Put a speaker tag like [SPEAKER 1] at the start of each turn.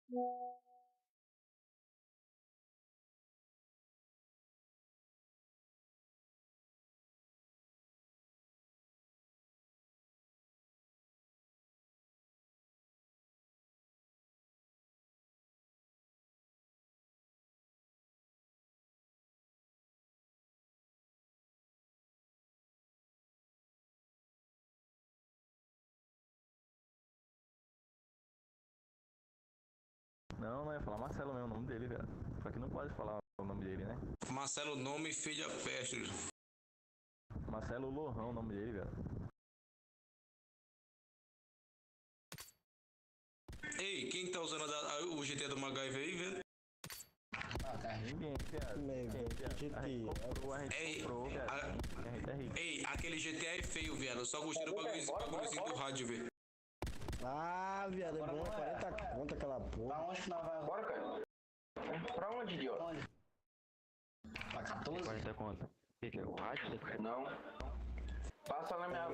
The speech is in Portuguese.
[SPEAKER 1] Não, não ia falar Marcelo mesmo, o nome dele, velho. Só que não pode falar o nome dele, né?
[SPEAKER 2] Marcelo Nome, filho da peste.
[SPEAKER 1] Marcelo Lohan, o nome dele, velho.
[SPEAKER 2] Ei, quem tá usando o GT do MacGyver aí, velho?
[SPEAKER 1] Ninguém, viado. A gente comprou, viado. A gente é rico.
[SPEAKER 2] Ei, aquele GTA é feio, velho. Eu só gostei do bagulhozinho do rádio, velho.
[SPEAKER 3] Ah, viado, é bom, 40 conto aquela porra.
[SPEAKER 4] Pra onde que nós vamos? Bora, cara. Pra onde, idiota? Pra 14?
[SPEAKER 1] 40 conto. O que é o rádio?
[SPEAKER 4] Não. Passa na minha